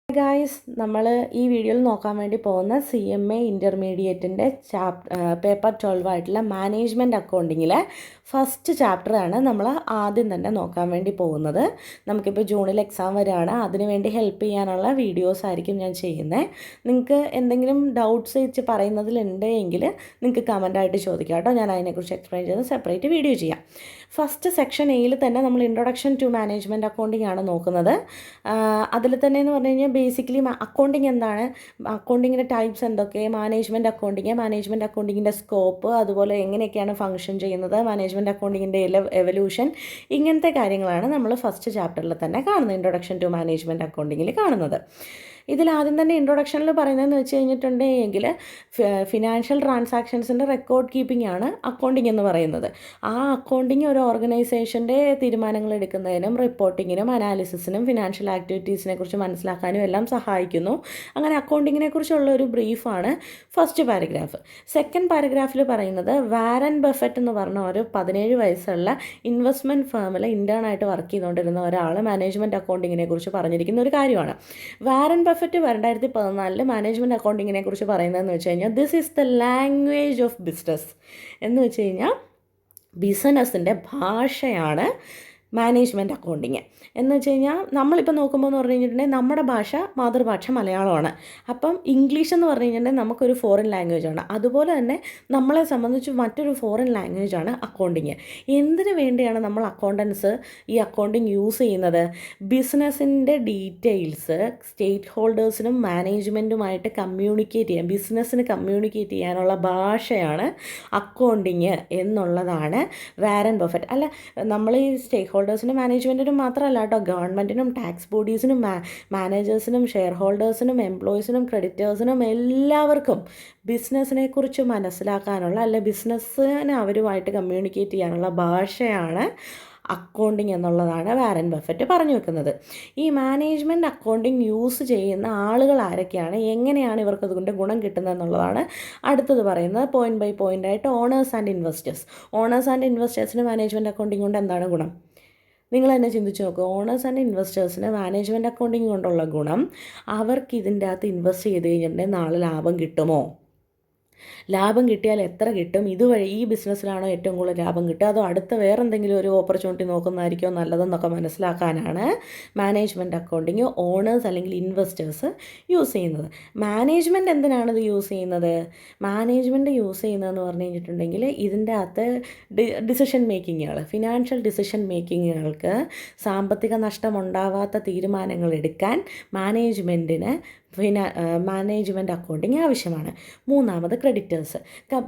Guys, നമ്മൾ ഈ വീഡിയോയിൽ നോക്കാൻ വേണ്ടി പോകുന്ന CMA ഇൻ്റർമീഡിയറ്റിൻ്റെ പേപ്പർ 12 ആയിട്ടുള്ള മാനേജ്മെൻറ്റ് അക്കൗണ്ടിങ്ങിലെ ഫസ്റ്റ് ചാപ്റ്ററാണ് നമ്മൾ ആദ്യം തന്നെ നോക്കാൻ വേണ്ടി പോകുന്നത്. നമുക്കിപ്പോൾ ജൂണിൽ എക്സാം വരികയാണ്. അതിനുവേണ്ടി ഹെൽപ്പ് ചെയ്യാനുള്ള വീഡിയോസ് ആയിരിക്കും ഞാൻ ചെയ്യുന്നത്. നിങ്ങൾക്ക് എന്തെങ്കിലും ഡൗട്ട്സ് വെച്ച് പറയുന്നതിലുണ്ട് എങ്കിൽ നിങ്ങൾക്ക് കമൻറ്റായിട്ട് ചോദിക്കാം കേട്ടോ. ഞാൻ അതിനെക്കുറിച്ച് എക്സ്പ്ലെയിൻ ചെയ്ത് സെപ്പറേറ്റ് വീഡിയോ ചെയ്യാം. ഫസ്റ്റ് സെക്ഷൻ എയിൽ തന്നെ നമ്മൾ ഇൻട്രൊഡക്ഷൻ ടു മാനേജ്മെൻറ്റ് അക്കൗണ്ടിങ് ആണ് നോക്കുന്നത്. അതിൽ തന്നെ എന്ന് പറഞ്ഞു കഴിഞ്ഞാൽ ബേസിക്കലി അക്കൗണ്ടിങ് എന്താണ്, അക്കൗണ്ടിങ്ങിൻ്റെ ടൈപ്സ് എന്തൊക്കെ, മാനേജ്മെൻറ്റ് അക്കൗണ്ടിങ്ങിൻ്റെ സ്കോപ്പ്, അതുപോലെ എങ്ങനെയൊക്കെയാണ് ഫങ്ഷൻ ചെയ്യുന്നത്, മാനേജ്മെൻറ്റ് അക്കൗണ്ടിങ്ങിൻ്റെ എവല്യൂഷൻ, ഇങ്ങനത്തെ കാര്യങ്ങളാണ് നമ്മൾ ഫസ്റ്റ് ചാപ്റ്ററിൽ തന്നെ കാണുന്നത്, ഇൻട്രൊഡക്ഷൻ ടു മാനേജ്മെൻറ്റ് അക്കൗണ്ടിങ്ങിൽ കാണുന്നത്. ഇതിലാദ്യം തന്നെ ഇൻട്രൊഡക്ഷനിൽ പറയുന്നതെന്ന് വെച്ച് കഴിഞ്ഞിട്ടുണ്ടെങ്കിൽ ഫിനാൻഷ്യൽ ട്രാൻസാക്ഷൻസിൻ്റെ റെക്കോർഡ് കീപ്പിംഗ് ആണ് അക്കൗണ്ടിങ് എന്ന് പറയുന്നത്. ആ അക്കൗണ്ടിങ് ഒരു ഓർഗനൈസേഷൻ്റെ തീരുമാനങ്ങൾ എടുക്കുന്നതിനും റിപ്പോർട്ടിങ്ങിനും അനാലിസിസിനും ഫിനാൻഷ്യൽ ആക്ടിവിറ്റീസിനെ കുറിച്ച് മനസ്സിലാക്കാനും എല്ലാം സഹായിക്കുന്നു. അങ്ങനെ അക്കൗണ്ടിങ്ങിനെ കുറിച്ചുള്ള ഒരു ബ്രീഫാണ് ഫസ്റ്റ് പാരഗ്രാഫ്. സെക്കൻഡ് പാരഗ്രാഫിൽ പറയുന്നത് വാരൻ ബഫറ്റ് എന്ന് പറഞ്ഞ ഒരു 17 വയസ്സുള്ള ഇൻവെസ്റ്റ്മെൻറ്റ് ഫേമിൽ ഇൻറ്റേണായിട്ട് വർക്ക് ചെയ്തുകൊണ്ടിരുന്ന ഒരാൾ മാനേജ്മെൻറ്റ് അക്കൗണ്ടിങ്ങിനെ കുറിച്ച് പറഞ്ഞിരിക്കുന്ന ഒരു കാര്യമാണ്. വാരൻ ബഫറ്റ് 2014 മാനേജ്മെൻറ്റ് അക്കൗണ്ടിങ്ങിനെ കുറിച്ച് പറയുന്നതെന്ന് വെച്ച് കഴിഞ്ഞാൽ this is the language of business എന്ന് വെച്ച് കഴിഞ്ഞാൽ ബിസിനസ്സിൻ്റെ ഭാഷയാണ് മാനേജ്മെൻറ്റ് അക്കൗണ്ടിങ് എന്ന് വെച്ച് കഴിഞ്ഞാൽ നമ്മളിപ്പോൾ നോക്കുമ്പോൾ എന്ന് പറഞ്ഞു കഴിഞ്ഞിട്ടുണ്ടെങ്കിൽ നമ്മുടെ ഭാഷ മാതൃഭാഷ മലയാളമാണ്. അപ്പം ഇംഗ്ലീഷ് എന്ന് പറഞ്ഞു കഴിഞ്ഞിട്ടുണ്ടെങ്കിൽ നമുക്കൊരു ഫോറിൻ ലാംഗ്വേജാണ്. അതുപോലെ തന്നെ നമ്മളെ സംബന്ധിച്ച് മറ്റൊരു ഫോറിൻ ലാംഗ്വേജാണ് അക്കൗണ്ടിങ്. എന്തിനു വേണ്ടിയാണ് നമ്മൾ അക്കൗണ്ടൻസ് ഈ അക്കൗണ്ടിങ് യൂസ് ചെയ്യുന്നത്? ബിസിനസ്സിൻ്റെ ഡീറ്റെയിൽസ് സ്റ്റേക്ക് ഹോൾഡേഴ്സിനും മാനേജ്മെൻറ്റുമായിട്ട് കമ്മ്യൂണിക്കേറ്റ് ചെയ്യാൻ, ബിസിനസ്സിന് കമ്മ്യൂണിക്കേറ്റ് ചെയ്യാനുള്ള ഭാഷയാണ് അക്കൗണ്ടിങ് എന്നുള്ളതാണ് വാരൻ ബഫറ്റ്. അല്ല, നമ്മൾ ഈ സ്റ്റേക്ക് ഹോൾഡേഴ്സിനും മാനേജ്മെൻറ്റിനും മാത്രമല്ല കേട്ടോ, ഗവൺമെൻറ്റിനും ടാക്സ് ബോഡീസിനും മാനേജേഴ്സിനും ഷെയർ ഹോൾഡേഴ്സിനും എംപ്ലോയീസിനും ക്രെഡിറ്റേഴ്സിനും എല്ലാവർക്കും ബിസിനസ്സിനെ കുറിച്ച് മനസ്സിലാക്കാനുള്ള, അല്ലെ ബിസിനസ്സിന് അവരുമായിട്ട് കമ്മ്യൂണിക്കേറ്റ് ചെയ്യാനുള്ള ഭാഷയാണ് അക്കൗണ്ടിങ് എന്നുള്ളതാണ് വാരൻ ബഫറ്റ് പറഞ്ഞു വെക്കുന്നത്. ഈ മാനേജ്മെൻറ്റ് അക്കൗണ്ടിങ് യൂസ് ചെയ്യുന്ന ആളുകൾ ആരൊക്കെയാണ്, എങ്ങനെയാണ് ഇവർക്ക് അതുകൊണ്ട് ഗുണം കിട്ടുന്നത് എന്നുള്ളതാണ് അടുത്തത് പറയുന്നത്. പോയിൻ്റ് ബൈ പോയിൻ്റ് ആയിട്ട് ഓണേഴ്സ് ആൻഡ് ഇൻവെസ്റ്റേഴ്സിന് മാനേജ്മെൻറ്റ് അക്കൗണ്ടിങ് കൊണ്ട് എന്താണ് ഗുണം? നിങ്ങൾ തന്നെ ചിന്തിച്ച് നോക്കുക. ഓണേഴ്സ് ആൻഡ് ഇൻവെസ്റ്റേഴ്സിന് മാനേജ്മെൻറ്റ് അക്കൗണ്ടിങ് കൊണ്ടുള്ള ഗുണം, അവർക്ക് ഇതിൻ്റെ അകത്ത് ഇൻവെസ്റ്റ് ചെയ്ത് കഴിഞ്ഞിട്ടുണ്ടെങ്കിൽ നാളെ ലാഭം കിട്ടുമോ? ലാഭം കിട്ടിയാൽ എത്ര കിട്ടും? ഇതുവഴി ഈ ബിസിനസ്സിലാണോ ഏറ്റവും കൂടുതൽ ലാഭം കിട്ടുക, അതോ അടുത്ത വേറെ എന്തെങ്കിലും ഒരു ഓപ്പർച്യൂണിറ്റി നോക്കുന്നതായിരിക്കുമോ നല്ലതെന്നൊക്കെ മനസ്സിലാക്കാനാണ് മാനേജ്മെൻറ്റ് അക്കൗണ്ടിങ് ഓണേഴ്സ് അല്ലെങ്കിൽ ഇൻവെസ്റ്റേഴ്സ് യൂസ് ചെയ്യുന്നത്. മാനേജ്മെൻറ്റ് എന്തിനാണ് ഇത് യൂസ് ചെയ്യുന്നത്? മാനേജ്മെൻറ്റ് യൂസ് ചെയ്യുന്നതെന്ന് പറഞ്ഞു കഴിഞ്ഞിട്ടുണ്ടെങ്കിൽ ഇതിൻ്റെ അകത്ത് ഡിസിഷൻ മേക്കിങ്ങുകൾ, ഫിനാൻഷ്യൽ ഡിസിഷൻ മേക്കിങ്ങുകൾക്ക് സാമ്പത്തിക നഷ്ടമുണ്ടാവാത്ത തീരുമാനങ്ങൾ എടുക്കാൻ മാനേജ്മെൻറ്റ് അക്കൗണ്ടിങ് ആവശ്യമാണ്. മൂന്നാമത് ക്രെഡിറ്റേഴ്സ്.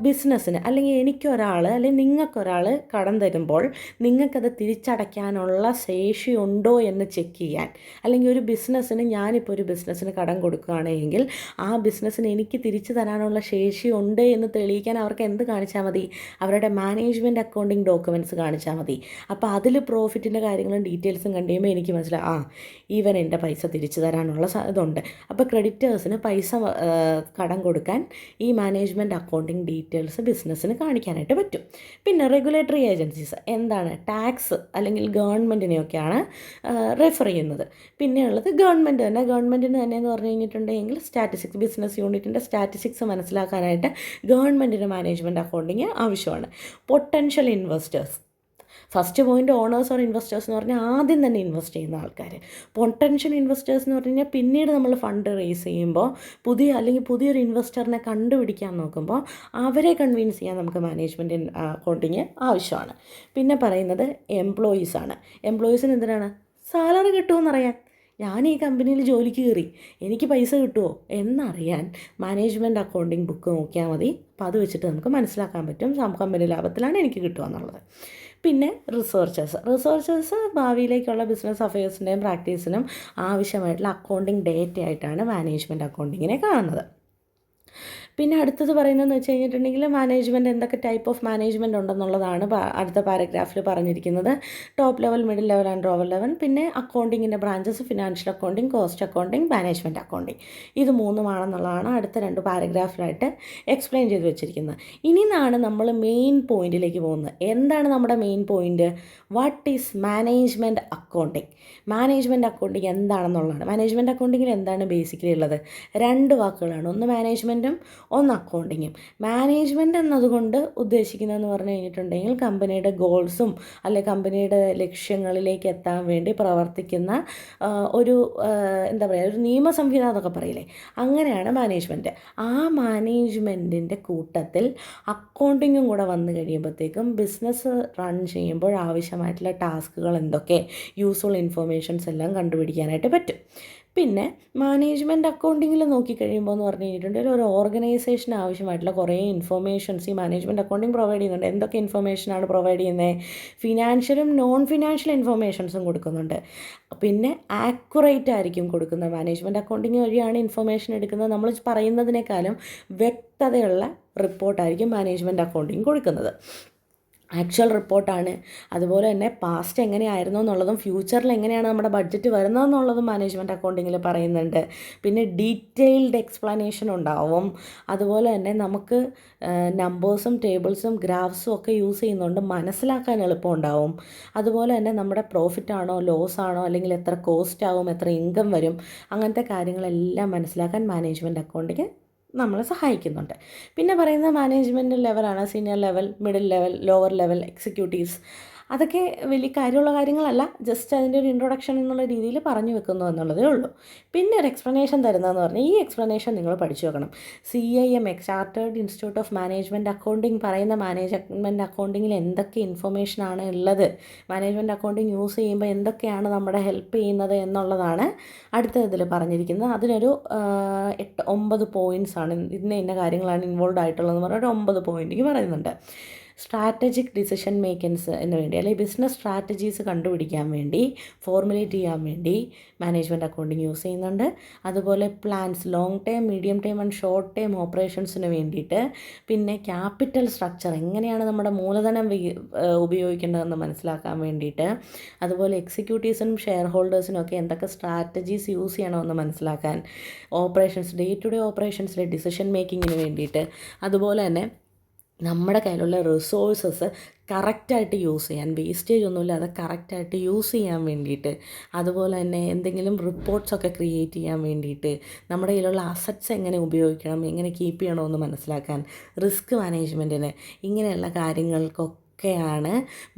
ബിസിനസ്സിന് അല്ലെങ്കിൽ എനിക്കൊരാൾ അല്ലെങ്കിൽ നിങ്ങൾക്കൊരാൾ കടം തരുമ്പോൾ നിങ്ങൾക്കത് തിരിച്ചടയ്ക്കാനുള്ള ശേഷിയുണ്ടോ എന്ന് ചെക്ക് ചെയ്യാൻ, അല്ലെങ്കിൽ ഒരു ബിസിനസ്സിന്, ഞാനിപ്പോൾ ഒരു ബിസിനസ്സിന് കടം കൊടുക്കുകയാണെങ്കിൽ ആ ബിസിനസ്സിന് എനിക്ക് തിരിച്ചു തരാനുള്ള ശേഷിയുണ്ട് എന്ന് തെളിയിക്കാൻ അവർക്ക് എന്ത് കാണിച്ചാൽ മതി? അവരുടെ മാനേജ്മെൻറ്റ് അക്കൗണ്ടിങ് ഡോക്യുമെൻറ്റ്സ് കാണിച്ചാൽ മതി. അപ്പോൾ അതിൽ പ്രോഫിറ്റിൻ്റെ കാര്യങ്ങളും ഡീറ്റെയിൽസും കണ്ടു കഴിയുമ്പോൾ എനിക്ക് മനസ്സിലാവും, ഇവൻ എൻ്റെ പൈസ തിരിച്ചു തരാനുള്ള ഇതുണ്ട്. അപ്പോൾ ക്രെഡിറ്റേഴ്സിന് പൈസ കടം കൊടുക്കാൻ ഈ മാനേജ്മെൻറ്റ് അക്കൗണ്ടിങ് ഡീറ്റെയിൽസ് ബിസിനസ്സിന് കാണിക്കാനായിട്ട് പറ്റും. പിന്നെ റെഗുലേറ്ററി ഏജൻസീസ് എന്താണ്? ടാക്സ് അല്ലെങ്കിൽ ഗവൺമെൻറ്റിനെയൊക്കെയാണ് റെഫർ ചെയ്യുന്നത്. പിന്നെയുള്ളത് ഗവൺമെൻറ്റിന് തന്നെ എന്ന് പറഞ്ഞു കഴിഞ്ഞിട്ടുണ്ടെങ്കിൽ സ്റ്റാറ്റിസ്റ്റിക്സ്, ബിസിനസ് യൂണിറ്റിൻ്റെ സ്റ്റാറ്റിസ്റ്റിക്സ് മനസ്സിലാക്കാനായിട്ട് ഗവൺമെൻറ്റിന് മാനേജ്മെൻറ്റ് അക്കൗണ്ടിങ് ആവശ്യമാണ്. Potential investors. First point owners or investors എന്ന് പറഞ്ഞാൽ ആദ്യം തന്നെ ഇൻവെസ്റ്റ് ചെയ്യുന്ന ആൾക്കാർ. പൊട്ടൻഷ്യൽ ഇൻവെസ്റ്റേഴ്സ് എന്ന് പറഞ്ഞു കഴിഞ്ഞാൽ പിന്നീട് നമ്മൾ ഫണ്ട് റേസ് ചെയ്യുമ്പോൾ പുതിയൊരു ഇൻവെസ്റ്ററിനെ കണ്ടുപിടിക്കാൻ നോക്കുമ്പോൾ അവരെ കൺവിൻസ് ചെയ്യാൻ നമുക്ക് മാനേജ്മെൻറ്റ് അക്കൗണ്ടിങ് ആവശ്യമാണ്. പിന്നെ പറയുന്നത് എംപ്ലോയീസാണ്. എംപ്ലോയീസിന് എന്തിനാണ്? സാലറി കിട്ടുമെന്നറിയാൻ. ഞാൻ ഈ കമ്പനിയിൽ ജോലിക്ക് കയറി, എനിക്ക് പൈസ കിട്ടുമോ എന്നറിയാൻ മാനേജ്മെൻറ്റ് അക്കൗണ്ടിങ് ബുക്ക് നോക്കിയാൽ മതി. അപ്പോൾ അത് വെച്ചിട്ട് നമുക്ക് മനസ്സിലാക്കാൻ പറ്റും കമ്പനി ലാഭത്തിലാണ് എനിക്ക് കിട്ടുക എന്നുള്ളത്. പിന്നെ റിസർച്ചേഴ്സ് ഭാവിയിലേക്കുള്ള ബിസിനസ് അഫയേഴ്സിൻ്റെയും പ്രാക്ടീസിനും ആവശ്യമായിട്ടുള്ള അക്കൗണ്ടിങ് ഡേറ്റ ആയിട്ടാണ് മാനേജ്മെൻറ്റ് അക്കൗണ്ടിങ്ങിനെ കാണുന്നത്. പിന്നെ അടുത്തത് പറയുന്നതെന്ന് വെച്ച് കഴിഞ്ഞിട്ടുണ്ടെങ്കിൽ മാനേജ്മെൻറ്റ് എന്തൊക്കെ ടൈപ്പ് ഓഫ് മാനേജ്മെൻറ്റ് ഉണ്ടെന്നുള്ളതാണ് അടുത്ത പാരഗ്രാഫിൽ പറഞ്ഞിരിക്കുന്നത്. Top level, middle level and lower level. പിന്നെ അക്കൗണ്ടിങ്ങിൻ്റെ branches financial accounting, cost accounting, management accounting. ഇത് മൂന്നുമാണെന്നുള്ളതാണ് അടുത്ത 2 പാരഗ്രാഫിലായിട്ട് എക്സ്പ്ലെയിൻ ചെയ്ത് വെച്ചിരിക്കുന്നത്. ഇനി നിന്നാണ് നമ്മൾ മെയിൻ പോയിന്റിലേക്ക് പോകുന്നത്. എന്താണ് നമ്മുടെ main point? What is management accounting? Management accounting എന്താണെന്നുള്ളതാണ്. മാനേജ്മെൻറ്റ് അക്കൗണ്ടിങ്ങിൽ എന്താണ് ബേസിക്കലി ഉള്ളത്? 2 വാക്കുകളാണ്. ഒന്ന് മാനേജ്മെൻറ്റും ഒന്ന് അക്കൗണ്ടിങ്ങും. മാനേജ്മെൻറ്റ് എന്നതുകൊണ്ട് ഉദ്ദേശിക്കുന്നതെന്ന് പറഞ്ഞു കഴിഞ്ഞിട്ടുണ്ടെങ്കിൽ കമ്പനിയുടെ ഗോൾസും അല്ലെ കമ്പനിയുടെ ലക്ഷ്യങ്ങളിലേക്ക് എത്താൻ വേണ്ടി പ്രവർത്തിക്കുന്ന ഒരു എന്താ പറയുക, ഒരു നിയമസംഹിത എന്നൊക്കെ പറയില്ലേ, അങ്ങനെയാണ് മാനേജ്മെൻറ്റ്. ആ മാനേജ്മെൻറ്റിൻ്റെ കൂട്ടത്തിൽ അക്കൗണ്ടിങ്ങും കൂടെ വന്നു കഴിയുമ്പോഴത്തേക്കും ബിസിനസ് റൺ ചെയ്യുമ്പോൾ ആവശ്യമായിട്ടുള്ള ടാസ്കുകൾ എന്തൊക്കെ, യൂസ്ഫുൾ ഇൻഫർമേഷൻസ് എല്ലാം കണ്ടുപിടിക്കാനായിട്ട് പറ്റും. പിന്നെ മാനേജ്മെൻറ്റ് അക്കൗണ്ടിങ്ങിൽ നോക്കിക്കഴിയുമ്പോൾ എന്ന് പറഞ്ഞു കഴിഞ്ഞിട്ടുണ്ടെങ്കിൽ ഒരു ഓർഗനൈസേഷന് ആവശ്യമായിട്ടുള്ള കുറേ ഇൻഫർമേഷൻസ് ഈ മാനേജ്മെൻറ്റ് അക്കൗണ്ടിങ് പ്രൊവൈഡ് ചെയ്യുന്നുണ്ട്. എന്തൊക്കെ ഇൻഫർമേഷനാണ് പ്രൊവൈഡ് ചെയ്യുന്നത്? ഫിനാൻഷ്യലും നോൺ ഫിനാൻഷ്യൽ ഇൻഫർമേഷൻസും കൊടുക്കുന്നുണ്ട്. പിന്നെ ആക്യുറേറ്റ് ആയിരിക്കും കൊടുക്കുന്നത്. മാനേജ്മെൻറ്റ് അക്കൗണ്ടിങ് വഴിയാണ് ഇൻഫർമേഷൻ എടുക്കുന്നത്. നമ്മൾ പറയുന്നതിനേക്കാളും വ്യക്തതയുള്ള റിപ്പോർട്ടായിരിക്കും മാനേജ്മെൻറ്റ് അക്കൗണ്ടിങ് കൊടുക്കുന്നത്. ആക്ച്വൽ റിപ്പോർട്ടാണ്. അതുപോലെ തന്നെ പാസ്റ്റ് എങ്ങനെയായിരുന്നു എന്നുള്ളതും ഫ്യൂച്ചറിൽ എങ്ങനെയാണ് നമ്മുടെ ബഡ്ജറ്റ് വരുന്നതെന്നുള്ളതും മാനേജ്മെൻറ്റ് അക്കൗണ്ടിങ്ങിൽ പറയുന്നുണ്ട്. പിന്നെ ഡീറ്റെയിൽഡ് എക്സ്പ്ലനേഷൻ ഉണ്ടാവും. അതുപോലെ തന്നെ നമുക്ക് നമ്പേഴ്സും ടേബിൾസും ഗ്രാഫ്സും ഒക്കെ യൂസ് ചെയ്യുന്നതുകൊണ്ട് മനസ്സിലാക്കാൻ എളുപ്പമുണ്ടാവും. അതുപോലെ തന്നെ നമ്മുടെ പ്രോഫിറ്റ് ആണോ ലോസ് ആണോ, അല്ലെങ്കിൽ എത്ര കോസ്റ്റ് ആവും, എത്ര ഇൻകം വരും, അങ്ങനത്തെ കാര്യങ്ങളെല്ലാം മനസ്സിലാക്കാൻ മാനേജ്മെൻറ്റ് അക്കൗണ്ടിങ് നമ്മളെ സഹായിക്കുന്നുണ്ട്. പിന്നെ പറയുന്ന മാനേജ്മെൻറ്റ് ലെവലാണ് senior level, middle level, lower level, executives. അതൊക്കെ വലിയ കാര്യമുള്ള കാര്യങ്ങളല്ല, ജസ്റ്റ് അതിൻ്റെ ഒരു ഇൻട്രൊഡക്ഷൻ എന്നുള്ള രീതിയിൽ പറഞ്ഞു വെക്കുന്നു എന്നുള്ളതേ ഉള്ളൂ. പിന്നെ ഒരു എക്സ്പ്ലനേഷൻ തരുന്നതെന്ന് പറഞ്ഞാൽ ഈ എക്സ്പ്ലനേഷൻ നിങ്ങൾ പഠിച്ചു വെക്കണം. CIMA chartered institute of management accounting പറയുന്ന മാനേജ്മെൻറ്റ് അക്കൗണ്ടിങ്ങിൽ എന്തൊക്കെ ഇൻഫർമേഷനാണ് ഉള്ളത്, മാനേജ്മെൻറ്റ് അക്കൗണ്ടിങ് യൂസ് ചെയ്യുമ്പോൾ എന്തൊക്കെയാണ് നമ്മുടെ ഹെൽപ്പ് ചെയ്യുന്നത് എന്നുള്ളതാണ് അടുത്ത ഇതിൽ പറഞ്ഞിരിക്കുന്നത്. അതിനൊരു 8-9 പോയിൻറ്റ്സാണ്, ഇന്ന കാര്യങ്ങളാണ് ഇൻവോൾവ് ആയിട്ടുള്ളതെന്ന് പറഞ്ഞിട്ട് 9 പോയിൻറ്റിക്ക് പറയുന്നുണ്ട്. സ്ട്രാറ്റജിക് ഡിസിഷൻ മേക്കിങ്സിന് വേണ്ടി അല്ലെങ്കിൽ ബിസിനസ് സ്ട്രാറ്റജീസ് കണ്ടുപിടിക്കാൻ വേണ്ടി, ഫോർമുലേറ്റ് ചെയ്യാൻ വേണ്ടി മാനേജ്മെൻറ്റ് അക്കൗണ്ടിങ് യൂസ് ചെയ്യുന്നുണ്ട്. അതുപോലെ plans, long term, medium term and short term ഓപ്പറേഷൻസിന് വേണ്ടിയിട്ട്. പിന്നെ ക്യാപിറ്റൽ സ്ട്രക്ചർ, എങ്ങനെയാണ് നമ്മുടെ മൂലധനം ഉപയോഗിക്കേണ്ടതെന്ന് മനസ്സിലാക്കാൻ വേണ്ടിയിട്ട്. അതുപോലെ എക്സിക്യൂട്ടീവ്സിനും ഷെയർ ഹോൾഡേഴ്സിനും ഒക്കെ എന്തൊക്കെ സ്ട്രാറ്റജീസ് യൂസ് ചെയ്യണമെന്ന് മനസ്സിലാക്കാൻ. ഓപ്പറേഷൻസ്, ഡേ ടു ഡേ ഓപ്പറേഷൻസിലെ ഡിസിഷൻ മേക്കിങ്ങിന് വേണ്ടിയിട്ട്. അതുപോലെ തന്നെ നമ്മുടെ കയ്യിലുള്ള റിസോഴ്സസ് കറക്റ്റായിട്ട് യൂസ് ചെയ്യാൻ, വേസ്റ്റേജ് ഒന്നുമില്ലാതെ കറക്റ്റായിട്ട് യൂസ് ചെയ്യാൻ വേണ്ടിയിട്ട്. അതുപോലെ തന്നെ എന്തെങ്കിലും റിപ്പോർട്ട്സൊക്കെ ക്രിയേറ്റ് ചെയ്യാൻ വേണ്ടിയിട്ട്, നമ്മുടെ കയ്യിലുള്ള അസറ്റ്സ് എങ്ങനെ ഉപയോഗിക്കണം, എങ്ങനെ കീപ്പ് ചെയ്യണമെന്ന് മനസ്സിലാക്കാൻ, റിസ്ക് മാനേജ്മെൻറ്റിന്, ഇങ്ങനെയുള്ള കാര്യങ്ങൾക്കൊക്കെയാണ്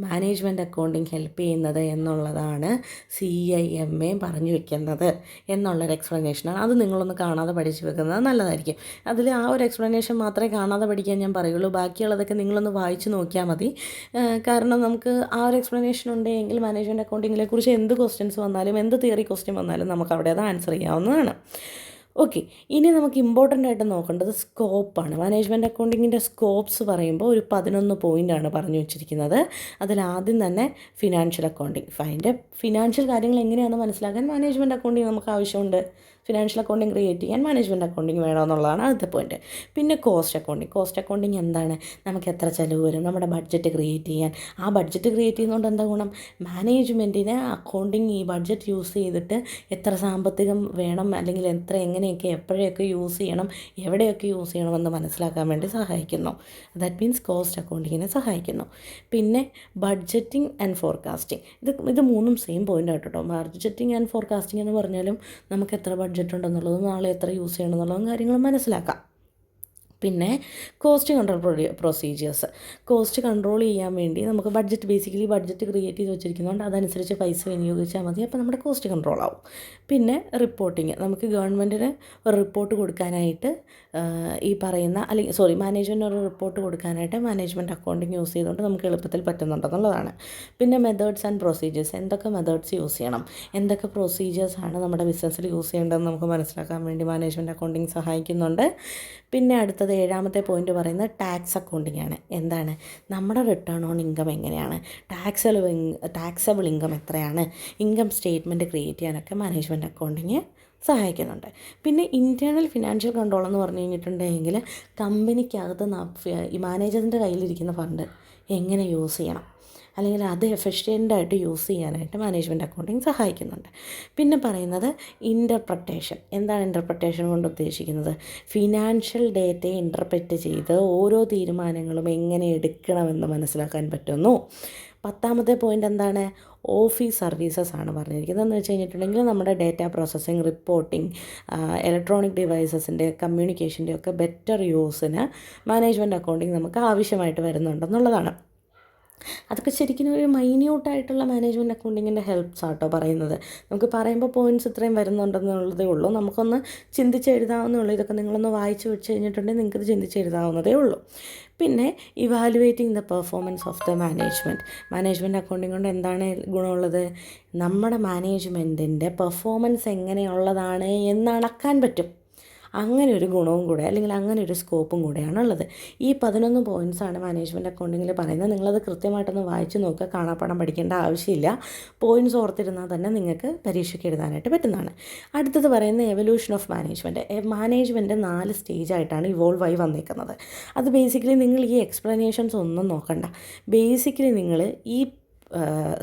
മാനേജ്മെൻറ്റ് അക്കൗണ്ടിങ് ഹെൽപ്പ് ചെയ്യുന്നത് എന്നുള്ളതാണ് CIMA പറഞ്ഞു വെക്കുന്നത് എന്നുള്ളൊരു എക്സ്പ്ലനേഷനാണ്. അത് നിങ്ങളൊന്ന് കാണാതെ പഠിച്ചു വെക്കുന്നത് നല്ലതായിരിക്കും. അതിൽ ആ ഒരു എക്സ്പ്ലനേഷൻ മാത്രമേ കാണാതെ പഠിക്കാൻ ഞാൻ പറയുള്ളൂ. ബാക്കിയുള്ളതൊക്കെ നിങ്ങളൊന്ന് വായിച്ച് നോക്കിയാൽ മതി. കാരണം നമുക്ക് ആ ഒരു എക്സ്പ്ലനേഷൻ ഉണ്ടെങ്കിൽ മാനേജ്മെൻറ്റ് അക്കൗണ്ടിങ്ങിനെ കുറിച്ച് എന്ത് ക്വസ്റ്റ്യൻസ് വന്നാലും, എന്ത് തിയറി ക്വസ്റ്റ്യൻ വന്നാലും നമുക്ക് അവിടെ അത് ആൻസർ ചെയ്യാവുന്നതാണ്. ഓക്കെ, ഇനി നമുക്ക് ഇമ്പോർട്ടൻ്റ് ആയിട്ട് നോക്കേണ്ടത് സ്കോപ്പാണ്. മാനേജ്മെൻറ്റ് അക്കൗണ്ടിങ്ങിൻ്റെ സ്കോപ്സ് പറയുമ്പോൾ ഒരു 11 പോയിൻ്റാണ് പറഞ്ഞു വെച്ചിരിക്കുന്നത്. അതിലാദ്യം തന്നെ ഫിനാൻഷ്യൽ അക്കൗണ്ടിങ്. അതിൻ്റെ ഫിനാൻഷ്യൽ കാര്യങ്ങൾ എങ്ങനെയാണെന്ന് മനസ്സിലാക്കാൻ മാനേജ്മെൻറ്റ് അക്കൗണ്ടിങ് നമുക്ക് ആവശ്യമുണ്ട്. ഫിനാൻഷ്യൽ അക്കൗണ്ടിങ് ക്രിയേറ്റ് ചെയ്യാൻ മാനേജ്മെൻറ്റ് അക്കൗണ്ടിങ് വേണമെന്നുള്ളതാണ് ആദ്യത്തെ പോയിൻറ്റ്. പിന്നെ കോസ്റ്റ് അക്കൗണ്ടിങ്. കോസ്റ്റ് അക്കൗണ്ടിങ് എന്താണ്? നമുക്ക് എത്ര ചിലവ് വരും, നമ്മുടെ ബഡ്ജറ്റ് ക്രിയേറ്റ് ചെയ്യാൻ. ആ ബഡ്ജറ്റ് ക്രിയേറ്റ് ചെയ്യുന്നതുകൊണ്ട് എന്താ ഗുണം? മാനേജ്മെൻറ്റിന് അക്കൗണ്ടിങ് ഈ ബഡ്ജറ്റ് യൂസ് ചെയ്തിട്ട് എത്ര സാമ്പത്തികം വേണം, അല്ലെങ്കിൽ എങ്ങനെയൊക്കെ എപ്പോഴൊക്കെ യൂസ് ചെയ്യണം, എവിടെയൊക്കെ യൂസ് ചെയ്യണമെന്ന് മനസ്സിലാക്കാൻ വേണ്ടി സഹായിക്കുന്നു. ദാറ്റ് മീൻസ് കോസ്റ്റ് അക്കൗണ്ടിങ്ങിനെ സഹായിക്കുന്നു. പിന്നെ ബഡ്ജറ്റിംഗ് ആൻഡ് ഫോർകാസ്റ്റിംഗ്. ഇത് മൂന്നും സെയിം പോയിൻ്റ് ആയിട്ട് കേട്ടോ. ബഡ്ജറ്റിംഗ് ആൻഡ് ഫോർകാസ്റ്റിംഗ് എന്ന് പറഞ്ഞാലും നമുക്ക് എത്ര ബഡ്ജറ്റ് ഉണ്ടെന്നുള്ളതും നാളെ എത്ര യൂസ് ചെയ്യണം എന്നുള്ളതും കാര്യങ്ങൾ മനസ്സിലാക്കാം. പിന്നെ cost control procedures. Cost control ചെയ്യാൻ വേണ്ടി നമുക്ക് ബഡ്ജറ്റ് ക്രിയേറ്റ് ചെയ്ത് വെച്ചിരിക്കുന്നതുകൊണ്ട് അതനുസരിച്ച് പൈസ വിനിയോഗിച്ചാൽ മതി. അപ്പോൾ നമ്മുടെ കോസ്റ്റ് കൺട്രോൾ ആവും. പിന്നെ റിപ്പോർട്ടിങ്. നമുക്ക് ഗവൺമെൻറ്റിന് ഒരു റിപ്പോർട്ട് കൊടുക്കാനായിട്ട് ഈ പറയുന്ന മാനേജ്മെൻറ്റിന് ഒരു റിപ്പോർട്ട് കൊടുക്കാനായിട്ട് മാനേജ്മെൻറ്റ് അക്കൗണ്ടിങ് യൂസ് ചെയ്തുകൊണ്ട് നമുക്ക് എളുപ്പത്തിൽ പറ്റുന്നുണ്ടെന്നുള്ളതാണ്. പിന്നെ മെത്തേഡ്സ് ആൻഡ് പ്രൊസീജിയേഴ്സ്. എന്തൊക്കെ മെത്തേഡ്സ് യൂസ് ചെയ്യണം, എന്തൊക്കെ പ്രൊസീജിയേഴ്സാണ് നമ്മുടെ ബിസിനസ്സിൽ യൂസ് ചെയ്യേണ്ടതെന്ന് നമുക്ക് മനസ്സിലാക്കാൻ വേണ്ടി മാനേജ്മെൻറ്റ് അക്കൗണ്ടിങ് സഹായിക്കുന്നുണ്ട്. പിന്നെ അടുത്തത് 7ാമത്തെ പോയിന്റ് പറയുന്നത് ടാക്സ് അക്കൗണ്ടിങ് ആണ്. എന്താണ്? നമ്മുടെ റിട്ടേൺ ഓൺ ഇൻകം എങ്ങനെയാണ്, ടാക്സബിൾ ഇൻകം എത്രയാണ്, ഇൻകം സ്റ്റേറ്റ്മെൻറ്റ് ക്രിയേറ്റ് ചെയ്യാനൊക്കെ മാനേജ്മെൻറ്റ് അക്കൗണ്ടിങ് സഹായിക്കുന്നുണ്ട്. പിന്നെ ഇൻറ്റേർണൽ ഫിനാൻഷ്യൽ കൺട്രോൾ എന്ന് പറഞ്ഞു കഴിഞ്ഞിട്ടുണ്ടെങ്കിൽ കമ്പനിക്കകത്ത് ഈ മാനേജറിൻ്റെ കയ്യിലിരിക്കുന്ന ഫണ്ട് എങ്ങനെ യൂസ് ചെയ്യണം, അല്ലെങ്കിൽ അത് എഫിഷ്യൻ്റായിട്ട് യൂസ് ചെയ്യാനായിട്ട് മാനേജ്മെൻറ്റ് അക്കൗണ്ടിങ് സഹായിക്കുന്നുണ്ട്. പിന്നെ പറയുന്നത് ഇൻ്റർപ്രട്ടേഷൻ. എന്താണ് ഇൻ്റർപ്രട്ടേഷൻ കൊണ്ട് ഉദ്ദേശിക്കുന്നത്? ഫിനാൻഷ്യൽ ഡേറ്റയെ ഇൻ്റർപ്രറ്റ് ചെയ്ത് ഓരോ തീരുമാനങ്ങളും എങ്ങനെ എടുക്കണമെന്ന് മനസ്സിലാക്കാൻ പറ്റുന്നു. 10ാമത്തെ പോയിൻ്റ് എന്താണ്? ഓഫീസ് സർവീസസ് ആണ് പറഞ്ഞിരിക്കുന്നത്. എന്ന് വെച്ച് കഴിഞ്ഞിട്ടുണ്ടെങ്കിൽ നമ്മുടെ ഡേറ്റ പ്രോസസ്സിങ്, റിപ്പോർട്ടിംഗ്, ഇലക്ട്രോണിക് ഡിവൈസസിൻ്റെ കമ്മ്യൂണിക്കേഷൻ്റെ ഒക്കെ ബെറ്റർ യൂസിന് മാനേജ്മെൻറ്റ് അക്കൗണ്ടിങ് നമുക്ക് ആവശ്യമായിട്ട് വരുന്നുണ്ടെന്നുള്ളതാണ്. അതൊക്കെ ശരിക്കും ഒരു മൈന്യൂട്ടായിട്ടുള്ള മാനേജ്മെൻറ്റ് അക്കൗണ്ടിങ്ങിൻ്റെ ഹെൽപ്സ് ആട്ടോ പറയുന്നത്. നമുക്ക് പറയുമ്പോൾ പോയിൻറ്റ്സ് ഇത്രയും വരുന്നുണ്ടെന്നുള്ളതേ ഉള്ളൂ. നമുക്കൊന്ന് ചിന്തിച്ചെഴുതാവുന്നേ ഉള്ളൂ. ഇതൊക്കെ നിങ്ങളൊന്ന് വായിച്ച് വെച്ച് കഴിഞ്ഞിട്ടുണ്ടെങ്കിൽ നിങ്ങൾക്കത് ചിന്തിച്ചെഴുതാവുന്നതേ ഉള്ളൂ. പിന്നെ evaluating the performance of the management accounting കൊണ്ട് എന്താണ് ഗുണമുള്ളത്? നമ്മുടെ മാനേജ്മെൻറ്റിൻ്റെ പെർഫോമൻസ് എങ്ങനെയുള്ളതാണ് എന്ന് അളക്കാൻ പറ്റും. അങ്ങനെ ഒരു ഗുണവും കൂടെ, അല്ലെങ്കിൽ അങ്ങനെ ഒരു സ്കോപ്പും കൂടെയാണുള്ളത്. ഈ 11 പോയിൻറ്റ്സാണ് മാനേജ്മെൻറ്റ് അക്കൗണ്ടിങ്ങിൽ പറയുന്നത്. നിങ്ങളത് കൃത്യമായിട്ടൊന്ന് വായിച്ച് നോക്കുക. കാണാപ്പാഠം പഠിക്കേണ്ട ആവശ്യമില്ല. പോയിൻറ്റ്സ് ഓർത്തിരുന്നാൽ തന്നെ നിങ്ങൾക്ക് പരീക്ഷയ്ക്ക് എഴുതാനായിട്ട് പറ്റുന്നതാണ്. അടുത്തത് പറയുന്നത് എവല്യൂഷൻ ഓഫ് മാനേജ്മെൻറ്റ് 4 സ്റ്റേജായിട്ടാണ് ഇവോൾവ് ആയി വന്നിരിക്കുന്നത്. അത് ബേസിക്കലി നിങ്ങൾ ഈ എക്സ്പ്ലനേഷൻസ് ഒന്നും നോക്കണ്ട. ബേസിക്കലി നിങ്ങൾ ഈ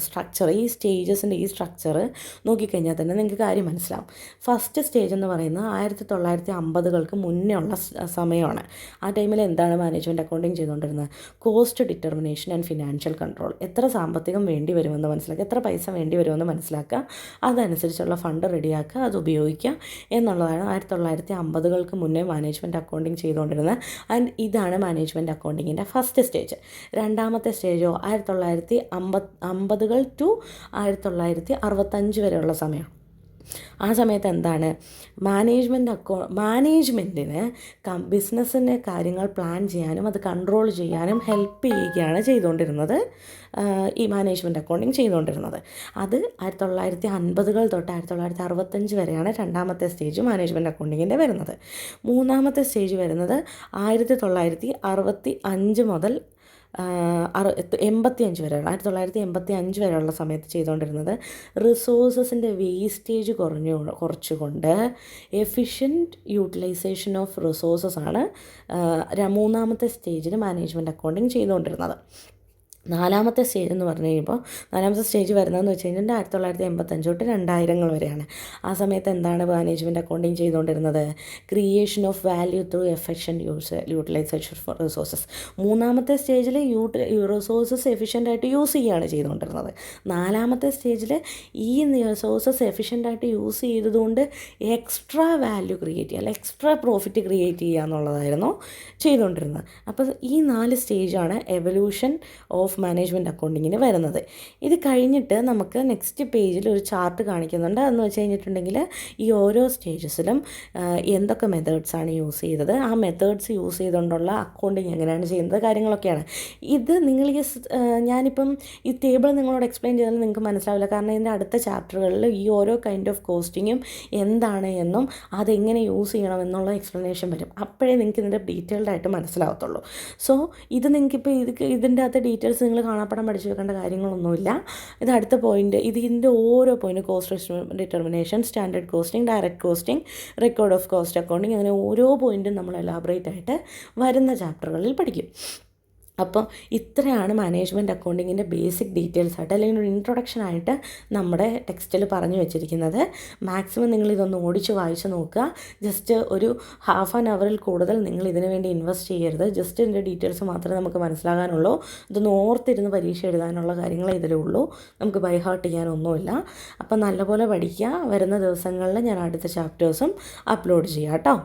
സ്ട്രക്ചർ, ഈ സ്റ്റേജസിൻ്റെ ഈ സ്ട്രക്ചർ നോക്കിക്കഴിഞ്ഞാൽ തന്നെ നിങ്ങൾക്ക് കാര്യം മനസ്സിലാവും. ഫസ്റ്റ് സ്റ്റേജ് എന്ന് പറയുന്നത് 1950-കൾക്ക് മുന്നേ ഉള്ള സമയമാണ്. ആ ടൈമിൽ എന്താണ് മാനേജ്മെൻറ്റ് അക്കൗണ്ടിങ് ചെയ്തുകൊണ്ടിരുന്നത്? Cost determination and financial control. എത്ര സാമ്പത്തികം വേണ്ടി വരുമെന്ന് മനസ്സിലാക്കുക, എത്ര പൈസ വേണ്ടി വരുമെന്ന് മനസ്സിലാക്കുക, അതനുസരിച്ചുള്ള ഫണ്ട് റെഡിയാക്കുക, അത് ഉപയോഗിക്കുക എന്നുള്ളതാണ് 1950-കൾക്ക് മുന്നേ മാനേജ്മെൻറ്റ് അക്കൗണ്ടിങ് ചെയ്തുകൊണ്ടിരുന്നത്. ആൻഡ് ഇതാണ് മാനേജ്മെൻറ്റ് അക്കൗണ്ടിങ്ങിൻ്റെ ഫസ്റ്റ് സ്റ്റേജ്. രണ്ടാമത്തെ സ്റ്റേജോ 1950 ടു 1965 വരെയുള്ള സമയം. ആ സമയത്ത് എന്താണ്? മാനേജ്മെൻറ്റിന് ബിസിനസ്സിൻ്റെ കാര്യങ്ങൾ പ്ലാൻ ചെയ്യാനും അത് കൺട്രോൾ ചെയ്യാനും ഹെൽപ്പ് ചെയ്യുകയാണ് ചെയ്തുകൊണ്ടിരുന്നത്, ഈ മാനേജ്മെൻറ്റ് അക്കൗണ്ടിങ് ചെയ്തുകൊണ്ടിരുന്നത്. അത് 1950 തൊട്ട് 1965 വരെയാണ് രണ്ടാമത്തെ സ്റ്റേജ് മാനേജ്മെൻറ്റ് അക്കൗണ്ടിങ്ങിൻ്റെ വരുന്നത്. മൂന്നാമത്തെ സ്റ്റേജ് വരുന്നത് 1965 മുതൽ 85 വരെയുള്ള 1985 വരെയുള്ള സമയത്ത് ചെയ്തുകൊണ്ടിരുന്നത് റിസോഴ്സസിൻ്റെ വേസ്റ്റേജ് കുറച്ചുകൊണ്ട് എഫിഷ്യൻറ്റ് യൂട്ടിലൈസേഷൻ ഓഫ് റിസോഴ്സസ് ആണ് മൂന്നാമത്തെ സ്റ്റേജിൽ മാനേജ്മെൻറ്റ് അക്കൗണ്ടിങ് ചെയ്തുകൊണ്ടിരുന്നത്. നാലാമത്തെ സ്റ്റേജ് എന്ന് പറഞ്ഞു കഴിയുമ്പോൾ, നാലാമത്തെ സ്റ്റേജ് വരുന്നതെന്ന് വെച്ച് കഴിഞ്ഞാൽ 1985 തൊട്ട് 2000 വരെയാണ്. ആ സമയത്ത് എന്താണ് മാനേജ്മെൻറ്റ് അക്കൗണ്ടിങ് ചെയ്തുകൊണ്ടിരുന്നത്? Creation of value through efficient utilisation of resources. മൂന്നാമത്തെ സ്റ്റേജിൽ റിസോഴ്സസ് എഫിഷ്യൻ്റായിട്ട് യൂസ് ചെയ്യുകയാണ് ചെയ്തുകൊണ്ടിരുന്നത്. നാലാമത്തെ സ്റ്റേജിൽ ഈ റിസോഴ്സസ് എഫിഷ്യൻ്റായിട്ട് യൂസ് ചെയ്തതുകൊണ്ട് എക്സ്ട്രാ വാല്യൂ ക്രിയേറ്റ് ചെയ്യുക, അല്ലെങ്കിൽ എക്സ്ട്രാ പ്രോഫിറ്റ് ക്രിയേറ്റ് ചെയ്യുക എന്നുള്ളതായിരുന്നു ചെയ്തുകൊണ്ടിരുന്നത്. അപ്പോൾ ഈ 4 സ്റ്റേജാണ് എവല്യൂഷൻ ഓഫ് മാനേജ്മെൻറ്റ് അക്കൗണ്ടിങ്ങിന് വരുന്നത്. ഇത് കഴിഞ്ഞിട്ട് നമുക്ക് നെക്സ്റ്റ് പേജിൽ ഒരു ചാർട്ട് കാണിക്കുന്നുണ്ട്. അതെന്ന് വെച്ച് കഴിഞ്ഞിട്ടുണ്ടെങ്കിൽ ഈ ഓരോ സ്റ്റേജസിലും എന്തൊക്കെ മെത്തേഡ്സാണ് യൂസ് ചെയ്തത്, ആ മെത്തേഡ്സ് യൂസ് ചെയ്തുകൊണ്ടുള്ള അക്കൗണ്ടിങ് എങ്ങനെയാണ് ചെയ്യുന്നത്, കാര്യങ്ങളൊക്കെയാണ്. ഇത് നിങ്ങൾ ഞാനിപ്പം ഈ ടേബിൾ നിങ്ങളോട് എക്സ്പ്ലെയിൻ ചെയ്താൽ നിങ്ങൾക്ക് മനസ്സിലാവില്ല. കാരണം ഇതിൻ്റെ അടുത്ത ചാപ്റ്ററുകളിൽ ഈ ഓരോ കൈൻഡ് ഓഫ് കോസ്റ്റിങ്ങും എന്താണ് എന്നും അതെങ്ങനെ യൂസ് ചെയ്യണം എന്നുള്ള എക്സ്പ്ലനേഷൻ വരും. അപ്പോഴേ നിങ്ങൾക്ക് ഇതിൻ്റെ ഡീറ്റെയിൽഡ് ആയിട്ട് മനസ്സിലാവത്തുള്ളൂ. സോ ഇത് നിങ്ങൾക്കിപ്പോൾ ഇതിൻ്റെ അകത്ത് ഡീറ്റെയിൽസ് നിങ്ങൾ കാണാപ്പാഠം പഠിച്ചു വെക്കേണ്ട കാര്യങ്ങളൊന്നുമില്ല. ഇത് അടുത്ത പോയിൻ്റ്, ഇതിൻ്റെ ഓരോ point cost determination, standard costing, direct costing, record of cost accounting, അങ്ങനെ ഓരോ പോയിൻറ്റും നമ്മൾ എലാബറേറ്റ് ആയിട്ട് വരുന്ന ചാപ്റ്ററുകളിൽ പഠിക്കും. അപ്പോൾ ഇത്രയാണ് മാനേജ്മെൻറ്റ് അക്കൗണ്ടിങ്ങിൻ്റെ ബേസിക് ഡീറ്റെയിൽസ് ആയിട്ട്, അല്ലെങ്കിൽ ഒരു ഇൻട്രൊഡക്ഷൻ ആയിട്ട് നമ്മുടെ ടെക്സ്റ്റിൽ പറഞ്ഞു വെച്ചിരിക്കുന്നത്. മാക്സിമം നിങ്ങളിതൊന്ന് ഓടിച്ച് വായിച്ച് നോക്കുക. ജസ്റ്റ് ഒരു ഹാഫ് ആൻ അവറിൽ കൂടുതൽ നിങ്ങൾ ഇതിനു വേണ്ടി ഇൻവെസ്റ്റ് ചെയ്യരുത്. ജസ്റ്റ് ഇതിൻ്റെ ഡീറ്റെയിൽസ് മാത്രമേ നമുക്ക് മനസ്സിലാകാനുള്ളൂ. ഇതൊന്ന് ഓർത്തിരുന്ന് പരീക്ഷ എഴുതാനുള്ള കാര്യങ്ങളേ ഇതിലേ ഉള്ളൂ. നമുക്ക് ബൈ ഹാർട്ട് ചെയ്യാനൊന്നുമില്ല. അപ്പം നല്ലപോലെ പഠിക്കുക. വരുന്ന ദിവസങ്ങളിൽ ഞാൻ അടുത്ത ചാപ്റ്റേഴ്സും അപ്ലോഡ് ചെയ്യാം കേട്ടോ.